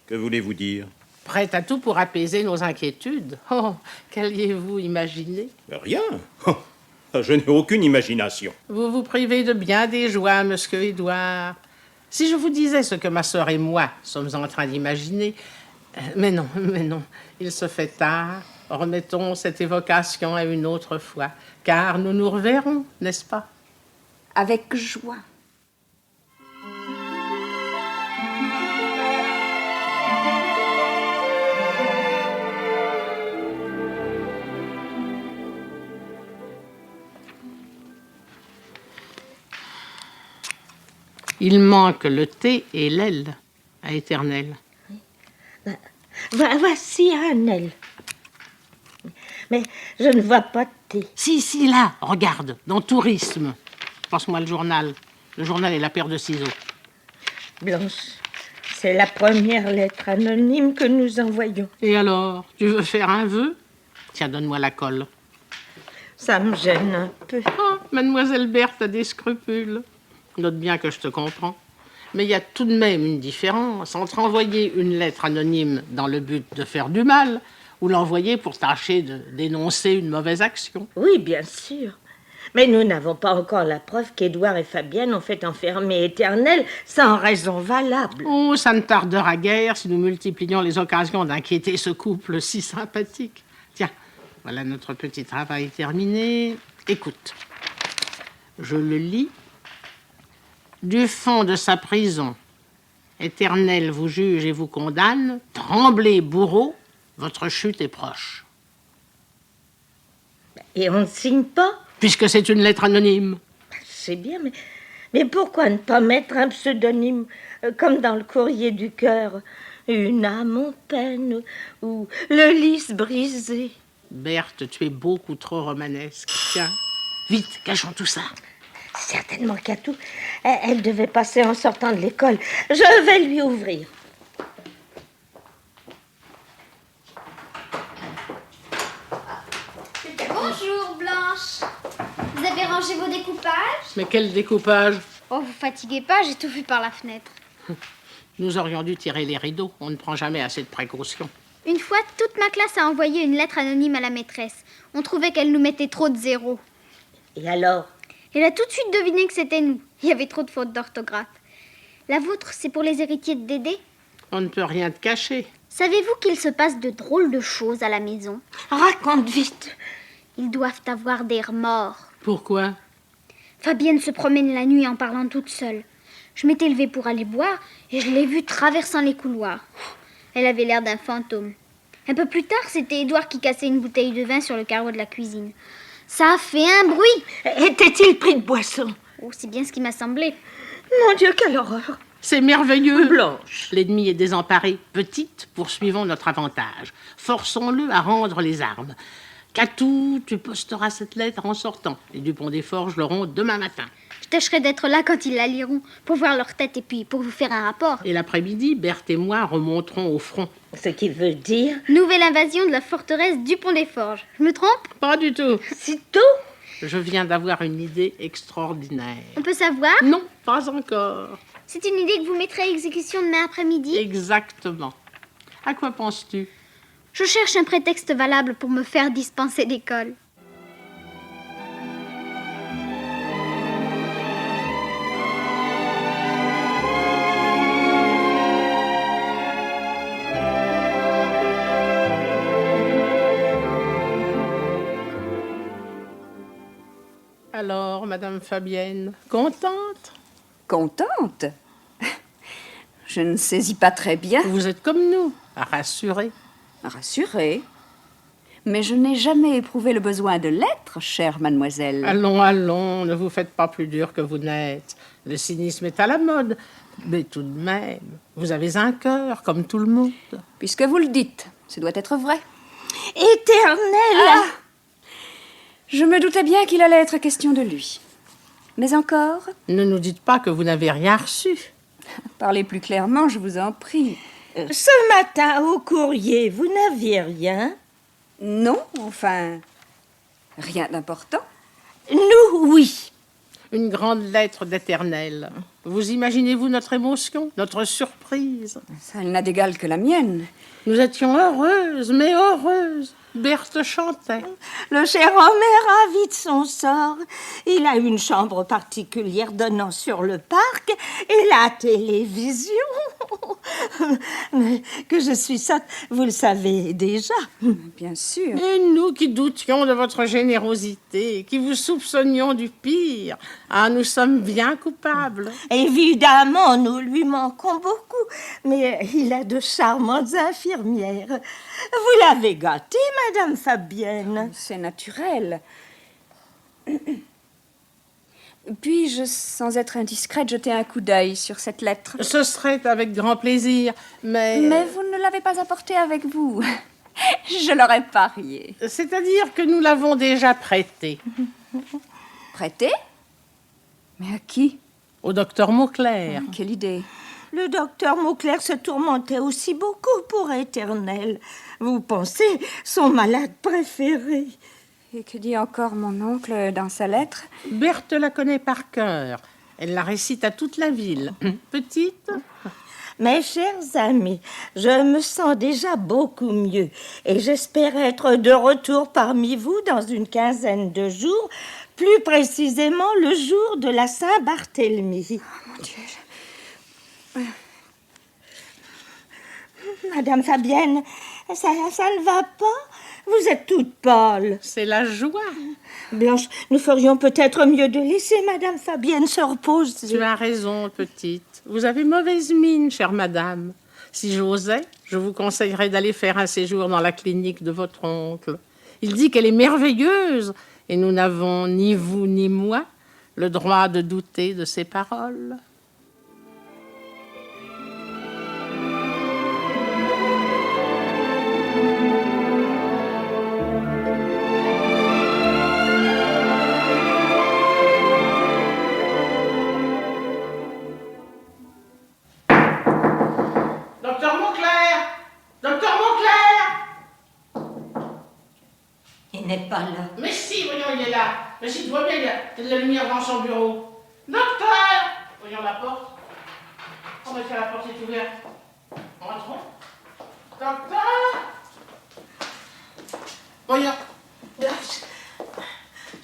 Que voulez-vous dire? Prête à tout pour apaiser nos inquiétudes. Oh, qu'alliez-vous imaginer? Rien. Oh, je n'ai aucune imagination. Vous vous privez de bien des joies, monsieur Édouard. Si je vous disais ce que ma sœur et moi sommes en train d'imaginer... Mais non, il se fait tard. Remettons cette évocation à une autre fois, car nous nous reverrons, n'est-ce pas? Avec joie. Il manque le thé et l'aile à Éternel. Voici un aile. Mais je ne vois pas de thé. Si, là, regarde, dans Tourisme. Passe-moi le journal. Le journal et la paire de ciseaux. Blanche, c'est la première lettre anonyme que nous envoyons. Et alors, tu veux faire un vœu? Tiens, donne-moi la colle. Ça me gêne un peu. Oh, Mademoiselle Berthe a des scrupules. Note bien que je te comprends. Mais il y a tout de même une différence entre envoyer une lettre anonyme dans le but de faire du mal ou l'envoyer pour tâcher de dénoncer une mauvaise action. Oui, bien sûr. Mais nous n'avons pas encore la preuve qu'Édouard et Fabienne ont fait enfermer Éternel sans raison valable. Oh, ça ne tardera guère si nous multiplions les occasions d'inquiéter ce couple si sympathique. Tiens, voilà notre petit travail terminé. Écoute, je le lis. Du fond de sa prison, Éternel vous juge et vous condamne. Tremblez, bourreau, votre chute est proche. Et on ne signe pas? Puisque c'est une lettre anonyme. C'est bien, mais pourquoi ne pas mettre un pseudonyme, comme dans le courrier du cœur? Une âme en peine, ou le lys brisé. Berthe, tu es beaucoup trop romanesque. Tiens, vite, cachons tout ça. Certainement qu'Atou, elle devait passer en sortant de l'école. Je vais lui ouvrir. Bonjour, Blanche. Vous avez rangé vos découpages? Mais quel découpage? Oh, vous fatiguez pas, j'ai tout vu par la fenêtre. Nous aurions dû tirer les rideaux. On ne prend jamais assez de précautions. Une fois, toute ma classe a envoyé une lettre anonyme à la maîtresse. On trouvait qu'elle nous mettait trop de zéros. Et alors? Elle a tout de suite deviné que c'était nous. Il y avait trop de fautes d'orthographe. La vôtre, c'est pour les héritiers de Dédé? On ne peut rien te cacher. Savez-vous qu'il se passe de drôles de choses à la maison? Raconte vite. Ils doivent avoir des remords. Pourquoi? Fabienne se promène la nuit en parlant toute seule. Je m'étais levée pour aller boire et je l'ai vue traversant les couloirs. Elle avait l'air d'un fantôme. Un peu plus tard, c'était Édouard qui cassait une bouteille de vin sur le carreau de la cuisine. Ça a fait un bruit. Était-il pris de boisson? Oh, c'est bien ce qui m'a semblé. Mon Dieu, quelle horreur! C'est merveilleux. Blanche. L'ennemi est désemparé. Petite, poursuivons notre avantage. Forçons-le à rendre les armes. Catou, tu posteras cette lettre en sortant. Les Dupont des Forges l'auront demain matin. Je tâcherai d'être là quand ils la liront, pour voir leur tête et puis pour vous faire un rapport. Et l'après-midi, Berthe et moi remonterons au front. Ce qui veut dire? Nouvelle invasion de la forteresse Dupont des Forges. Je me trompe? Pas du tout. C'est tout? Je viens d'avoir une idée extraordinaire. On peut savoir? Non, pas encore. C'est une idée que vous mettrez à exécution demain après-midi? Exactement. À quoi penses-tu? Je cherche un prétexte valable pour me faire dispenser d'école. Alors, Madame Fabienne, contente? Contente? Je ne saisis pas très bien. Vous êtes comme nous, rassurée. Rassurée. Mais je n'ai jamais éprouvé le besoin de l'être, chère mademoiselle. Allons, allons, ne vous faites pas plus dur que vous n'êtes. Le cynisme est à la mode. Mais tout de même, vous avez un cœur, comme tout le monde. Puisque vous le dites, ce doit être vrai. Éternel! Ah! Je me doutais bien qu'il allait être question de lui. Mais encore? Ne nous dites pas que vous n'avez rien reçu. Parlez plus clairement, je vous en prie. Ce matin, au courrier, vous n'aviez rien? Non, enfin, rien d'important. Nous, oui. Une grande lettre d'Éternel. Vous imaginez-vous notre émotion, notre surprise? Ça, elle n'a d'égal que la mienne. Nous étions heureuses, mais heureuses. Berthe chantait. Le cher homme est ravi de son sort. Il a une chambre particulière donnant sur le parc et la télévision. Mais que je suis sotte, vous le savez déjà. Bien sûr. Et nous qui doutions de votre générosité, qui vous soupçonnions du pire, ah, nous sommes bien coupables. Évidemment, nous lui manquons beaucoup, mais il a de charmantes infirmières. Vous l'avez gâté, Madame Fabienne. C'est naturel. Puis-je, sans être indiscrète, jeter un coup d'œil sur cette lettre? Ce serait avec grand plaisir, mais... Mais vous ne l'avez pas apportée avec vous. Je l'aurais parié. C'est-à-dire que nous l'avons déjà prêtée. Prêtée? Mais à qui? Au docteur Mauclair. Quelle idée. Le docteur Mauclair se tourmentait aussi beaucoup pour Éternel. Vous pensez, son malade préféré. Et que dit encore mon oncle dans sa lettre? Berthe la connaît par cœur. Elle la récite à toute la ville. Petite? Mes chers amis, je me sens déjà beaucoup mieux et j'espère être de retour parmi vous dans une quinzaine de jours, plus précisément le jour de la Saint-Barthélemy. Oh, mon Dieu. Madame Fabienne, ça ne va pas? Vous êtes toute pâle. C'est la joie. Blanche, nous ferions peut-être mieux de laisser Madame Fabienne se reposer. Tu as raison, petite. Vous avez mauvaise mine, chère madame. Si j'osais, je vous conseillerais d'aller faire un séjour dans la clinique de votre oncle. Il dit qu'elle est merveilleuse et nous n'avons, ni vous ni moi, le droit de douter de ses paroles. Docteur Mauclair! Docteur Mauclair! Il n'est pas là. Mais si, voyons, il est là. Mais si, tu vois bien, il y a de la lumière dans son bureau. Docteur! Voyons la porte. Oh, mais la porte est ouverte. Entrons. Docteur! Voyons.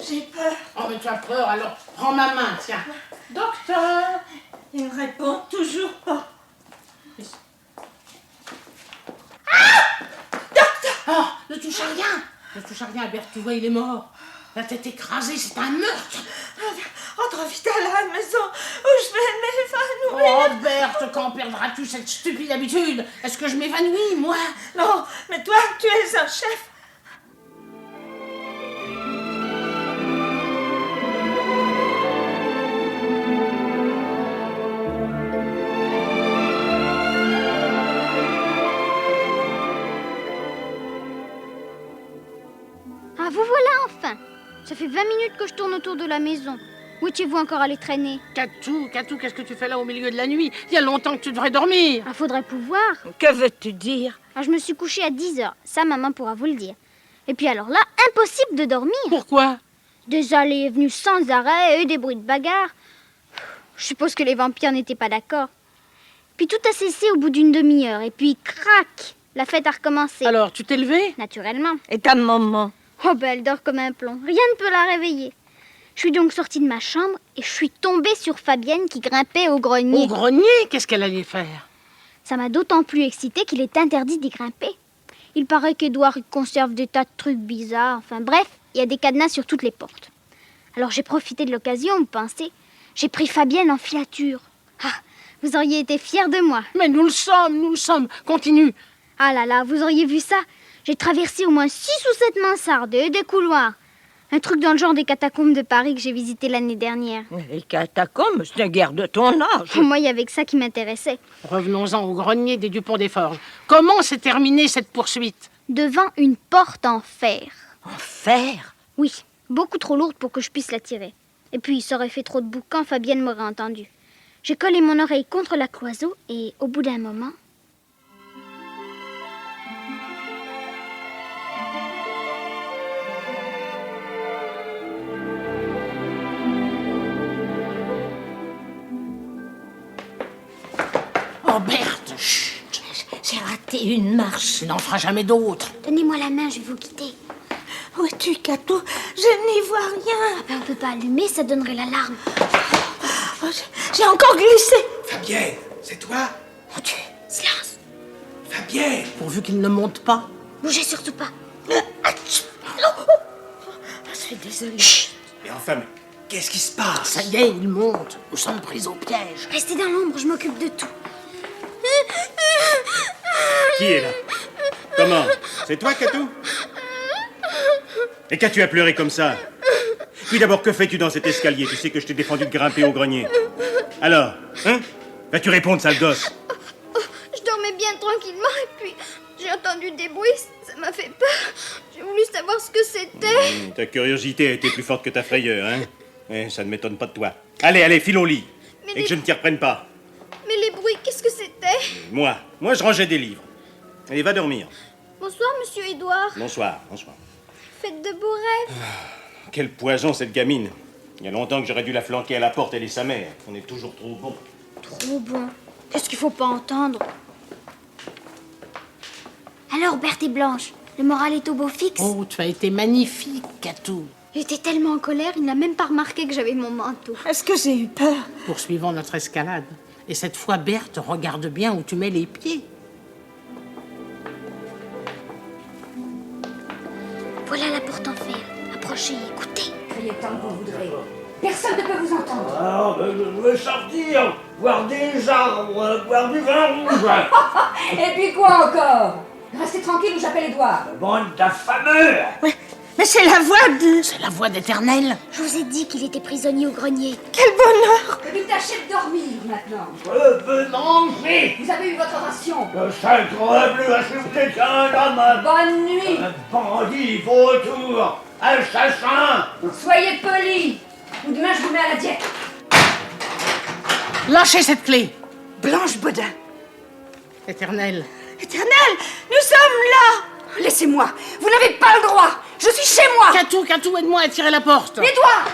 J'ai peur. Oh, mais tu as peur, alors prends ma main, tiens. Docteur! Il me répond toujours pas. Oh, ne touche à rien. Ne touche à rien, Berthe, tu vois, il est mort. La tête écrasée, c'est un meurtre. Rentre vite à la maison où je vais m'évanouir. Oh, Berthe, quand perdras-tu cette stupide habitude? Est-ce que je m'évanouis, moi? Non, mais toi, tu es un chef. Ah, vous voilà enfin. Ça fait 20 minutes que je tourne autour de la maison. Où étiez-vous encore allé traîner? Catou, qu'est-ce que tu fais là au milieu de la nuit? Il y a longtemps que tu devrais dormir. Ah, faudrait pouvoir. Que veux-tu dire? Ah, je me suis couchée à 10h. Ça, maman pourra vous le dire. Et puis alors là, impossible de dormir. Pourquoi? Des allées et venues sans arrêt et des bruits de bagarre. Je suppose que les vampires n'étaient pas d'accord. Puis tout a cessé au bout d'une demi-heure. Et puis, crac, la fête a recommencé. Alors, tu t'es levé? Naturellement. Et ta maman? Oh, ben, elle dort comme un plomb. Rien ne peut la réveiller. Je suis donc sortie de ma chambre et je suis tombée sur Fabienne qui grimpait au grenier. Au grenier? Qu'est-ce qu'elle allait faire? Ça m'a d'autant plus excitée qu'il est interdit d'y grimper. Il paraît qu'Édouard y conserve des tas de trucs bizarres. Enfin bref, il y a des cadenas sur toutes les portes. Alors j'ai profité de l'occasion, vous pensez. J'ai pris Fabienne en filature. Ah, vous auriez été fiers de moi. Mais nous le sommes. Continue. Ah là là, vous auriez vu ça. J'ai traversé au moins 6 ou 7 mansardes et des couloirs. Un truc dans le genre des catacombes de Paris que j'ai visité l'année dernière. Les catacombes, c'est guère de ton âge. Moi, il y avait que ça qui m'intéressait. Revenons-en au grenier des Dupont des Forges. Comment s'est terminée cette poursuite? Devant une porte en fer. En fer? Oui, beaucoup trop lourde pour que je puisse la tirer. Et puis, ça aurait fait trop de boucan, Fabienne m'aurait entendu. J'ai collé mon oreille contre la cloison et, au bout d'un moment... Oh, Berthe, chut. J'ai raté une marche. Tu n'en feras jamais d'autres. Donnez-moi la main, je vais vous quitter. Où es-tu, Catou? Je n'y vois rien. Ah ben, on peut pas allumer, ça donnerait l'alarme. Oh, j'ai encore glissé. Fabienne, c'est toi? Mon Dieu. Silence. Fabienne! Pourvu qu'il ne monte pas. Bougez surtout pas. Je suis désolée. Mais enfin, mais qu'est-ce qui se passe? Ça y est, il monte. Nous sommes pris au piège. Restez dans l'ombre, je m'occupe de tout. Qui est là? Comment? C'est toi, Catou? Et qu'as-tu à pleurer comme ça? Puis d'abord, que fais-tu dans cet escalier? Tu sais que je t'ai défendu de grimper au grenier. Alors, hein? Vas-tu répondre, sale gosse? Je dormais bien tranquillement et puis j'ai entendu des bruits, ça m'a fait peur. J'ai voulu savoir ce que c'était. Ta curiosité a été plus forte que ta frayeur, hein? Eh, ça ne m'étonne pas de toi. Allez, file au lit. Mais Et que je ne t'y reprenne pas. Mais les bruits, qu'est-ce que c'était? Moi, je rangeais des livres. Allez, va dormir. Bonsoir, monsieur Édouard. Bonsoir. Faites de beaux rêves. Quel poison, cette gamine. Il y a longtemps que j'aurais dû la flanquer à la porte, elle et sa mère. On est toujours trop bons. Trop bon. Qu'est-ce qu'il faut pas entendre? Alors, Berthe et Blanche, le moral est au beau fixe? Oh, tu as été magnifique, Catou. Il était tellement en colère, il n'a même pas remarqué que j'avais mon manteau. Est-ce que j'ai eu peur? Poursuivons notre escalade. Et cette fois, Berthe, regarde bien où tu mets les pieds. Voilà la porte en fer. Approchez, écoutez. Criez tant que vous voudrez. Personne ne peut vous entendre. Ah, ben je veux sortir, voir des arbres, boire du vin rouge. Et puis quoi encore? Restez tranquille ou j'appelle Édouard. Bande d'affameux. Mais c'est la voix de... C'est la voix d'Éternel. Je vous ai dit qu'il était prisonnier au grenier. Quel bonheur! Que tu tâchez de dormir maintenant. Je veux manger. Vous avez eu votre ration. Le sacre bleu a soufflé qu'un homme. Bonne nuit. Un bandit vautour, assassin. Soyez polis, ou demain je vous mets à la diète. Lâchez cette clé. Blanche Baudin. Éternel. Éternel, nous sommes là! Laissez-moi, vous n'avez pas le droit. Je suis chez moi. Catou, aide-moi à tirer la porte. Édouard!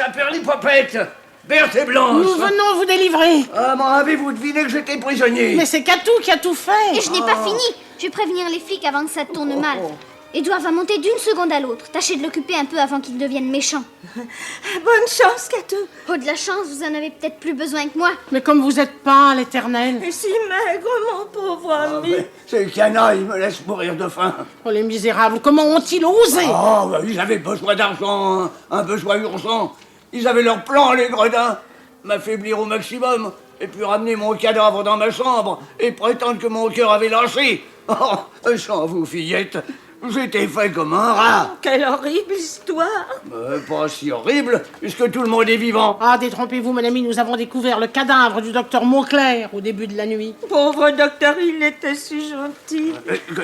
Saperlipopette! Berthe et Blanche! Nous venons vous délivrer. Ah, m'en avez-vous deviné que j'étais prisonnier? Mais c'est Catou qui a tout fait. Et je n'ai pas fini. Je vais prévenir les flics avant que ça tourne mal. Édouard va monter d'une seconde à l'autre. Tâchez de l'occuper un peu avant qu'il devienne méchant. Bonne chance, Catou. Oh, de la chance, vous en avez peut-être plus besoin que moi. Mais comme vous êtes pas l'Éternel. Et si maigre, mon pauvre ami. Ces canailles me laissent mourir de faim. Oh, les misérables, comment ont-ils osé? Oh, bah, ils avaient besoin d'argent, hein, un besoin urgent. Ils avaient leur plan, les gredins. M'affaiblir au maximum, et puis ramener mon cadavre dans ma chambre, et prétendre que mon cœur avait lâché. Oh, sans vous, fillette, j'étais fait comme un rat. Quelle horrible histoire. Pas si horrible, puisque tout le monde est vivant. Ah, détrompez-vous, mon ami, nous avons découvert le cadavre du docteur Mauclair au début de la nuit. Pauvre docteur, il était si gentil.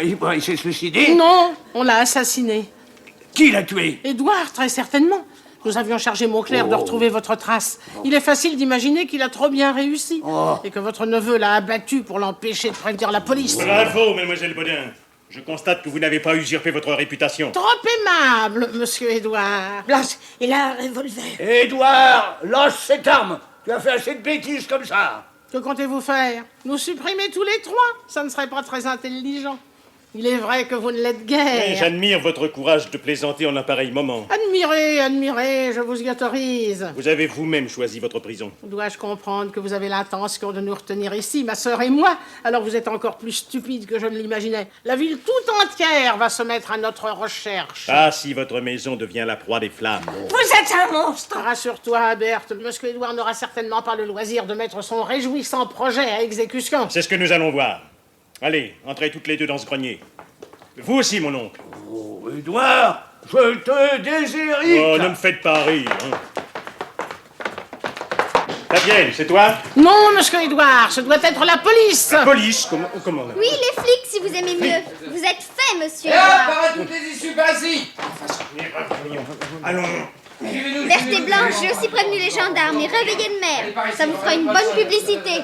Il s'est suicidé? Non, on l'a assassiné. Qui l'a tué? Édouard, très certainement. Nous avions chargé Mauclair de retrouver votre trace. Il est facile d'imaginer qu'il a trop bien réussi. Et que votre neveu l'a abattu pour l'empêcher de prévenir la police. Bravo, mademoiselle Bodin. Je constate que vous n'avez pas usurpé votre réputation. Trop aimable, monsieur Édouard. Blanche, il a un revolver. Édouard, lâche cette arme. Tu as fait assez de bêtises comme ça. Que comptez-vous faire? Nous supprimer tous les trois? Ça ne serait pas très intelligent. Il est vrai que vous ne l'êtes guère. Mais j'admire votre courage de plaisanter en un pareil moment. Admirez, admirez, je vous y autorise. Vous avez vous-même choisi votre prison. Dois-je comprendre que vous avez l'intention de nous retenir ici, ma sœur et moi? Alors vous êtes encore plus stupide que je ne l'imaginais. La ville tout entière va se mettre à notre recherche. Ah, si votre maison devient la proie des flammes. Vous êtes un monstre. Rassure-toi, Berthe, monsieur Édouard n'aura certainement pas le loisir de mettre son réjouissant projet à exécution. C'est ce que nous allons voir. Allez, entrez toutes les deux dans ce grenier. Vous aussi, mon oncle. Oh, Édouard, je te déshérite. Oh, ne me faites pas rire. Hein. Fabienne, c'est toi? Non, monsieur Édouard, ce doit être la police. La police? Comment Oui, les flics, si vous aimez mieux. Vous êtes fait, monsieur Et Édouard. par toutes les issues, vas-y. Allons. Berthe et Blanche, j'ai aussi prévenu les gendarmes, les réveillés de mer. Ça vous fera une bonne publicité.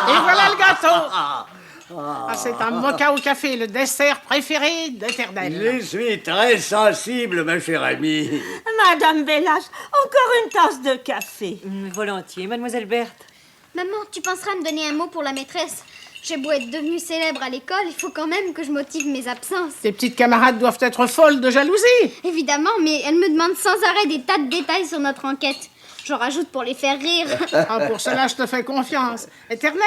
Et voilà le gâteau. C'est un mocha au café, le dessert préféré d'Éternel. Je suis très sensible, ma chère amie. Madame Bellas, encore une tasse de café. Volontiers, mademoiselle Berthe. Maman, tu penseras à me donner un mot pour la maîtresse? J'ai beau être devenue célèbre à l'école, il faut quand même que je motive mes absences. Tes petites camarades doivent être folles de jalousie. Évidemment, mais elle me demande sans arrêt des tas de détails sur notre enquête. J'en rajoute pour les faire rire. Ah, pour cela, je te fais confiance. Éternel,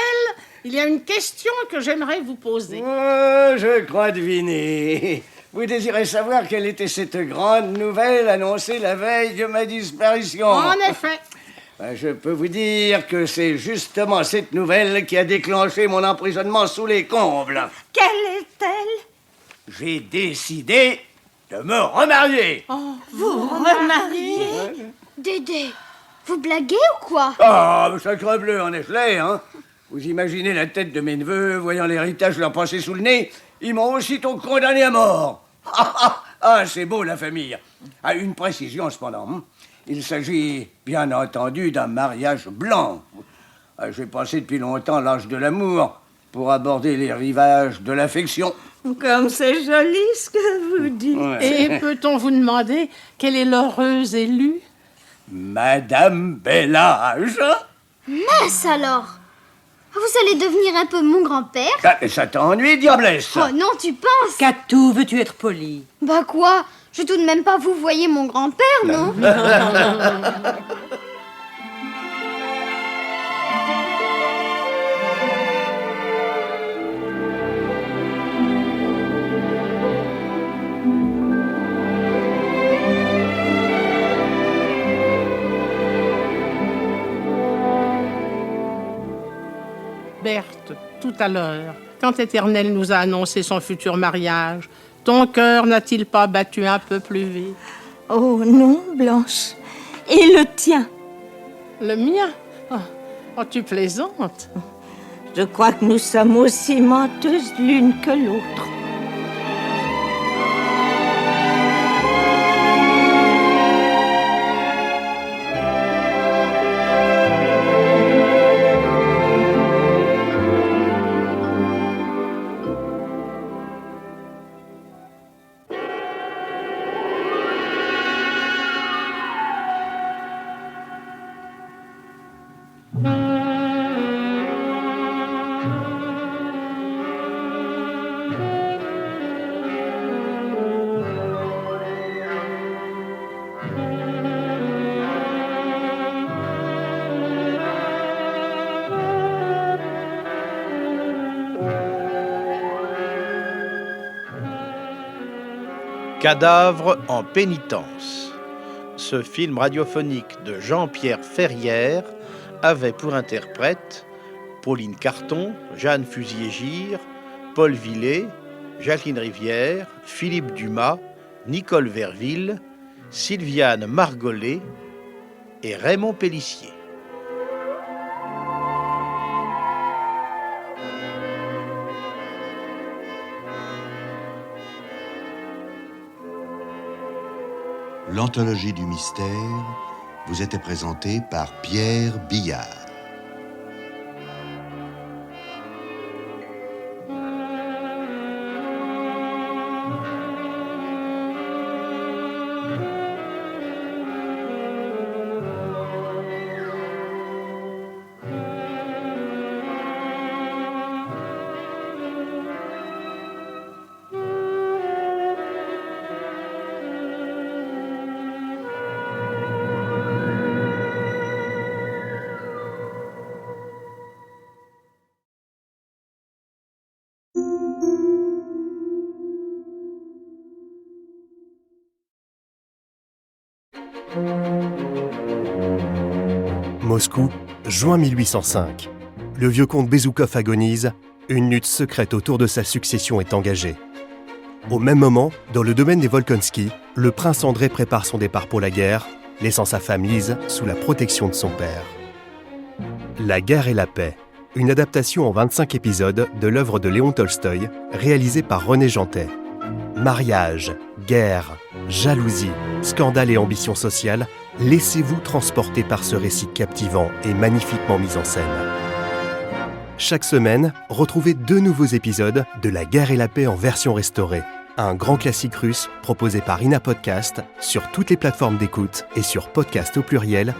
il y a une question que j'aimerais vous poser. Oh, je crois deviner. Vous désirez savoir quelle était cette grande nouvelle annoncée la veille de ma disparition? En effet. Je peux vous dire que c'est justement cette nouvelle qui a déclenché mon emprisonnement sous les combles. Quelle est-elle? J'ai décidé de me remarier. Oh, vous remariez? Dédé, vous blaguez ou quoi? Ah, sacre bleu, en effet, hein. Vous imaginez la tête de mes neveux, voyant l'héritage leur passer sous le nez, ils m'ont aussitôt condamné à mort. Ah, c'est beau, la famille. Ah, une précision, cependant. Hein. Il s'agit, bien entendu, d'un mariage blanc. Ah, j'ai passé depuis longtemps l'âge de l'amour pour aborder les rivages de l'affection. Comme c'est joli ce que vous dites. Ouais. Et peut-on vous demander quelle est l'heureuse élue? Madame Bellage. Mince alors! Vous allez devenir un peu mon grand-père? Ça t'ennuie, diablesse? Oh non, tu penses? Catou, veux-tu être poli? Bah quoi? Je vais tout de même pas vous voyez mon grand-père, non? Berthe, tout à l'heure, quand Éternel nous a annoncé son futur mariage, ton cœur n'a-t-il pas battu un peu plus vite? Oh non, Blanche. Et le tien? Le mien? Oh, tu plaisantes? Je crois que nous sommes aussi menteuses l'une que l'autre. Cadavre en pénitence. Ce film radiophonique de Jean-Pierre Ferrière avait pour interprètes Pauline Carton, Jeanne Fusilier-Gire, Paul Villet, Jacqueline Rivière, Philippe Dumas, Nicole Verville, Sylviane Margollet et Raymond Pélissier. L'anthologie du mystère vous était présentée par Pierre Billard. Moscou, juin 1805. Le vieux comte Bezoukov agonise, une lutte secrète autour de sa succession est engagée. Au même moment, dans le domaine des Volkonsky, le prince André prépare son départ pour la guerre, laissant sa femme Lise sous la protection de son père. La guerre et la paix, une adaptation en 25 épisodes de l'œuvre de Léon Tolstoï, réalisée par René Jantet. Mariage, guerre, jalousie, scandale et ambition sociale, laissez-vous transporter par ce récit captivant et magnifiquement mis en scène. Chaque semaine, retrouvez 2 nouveaux épisodes de La guerre et la paix en version restaurée, un grand classique russe proposé par Ina Podcast sur toutes les plateformes d'écoute et sur podcast.ina.fr.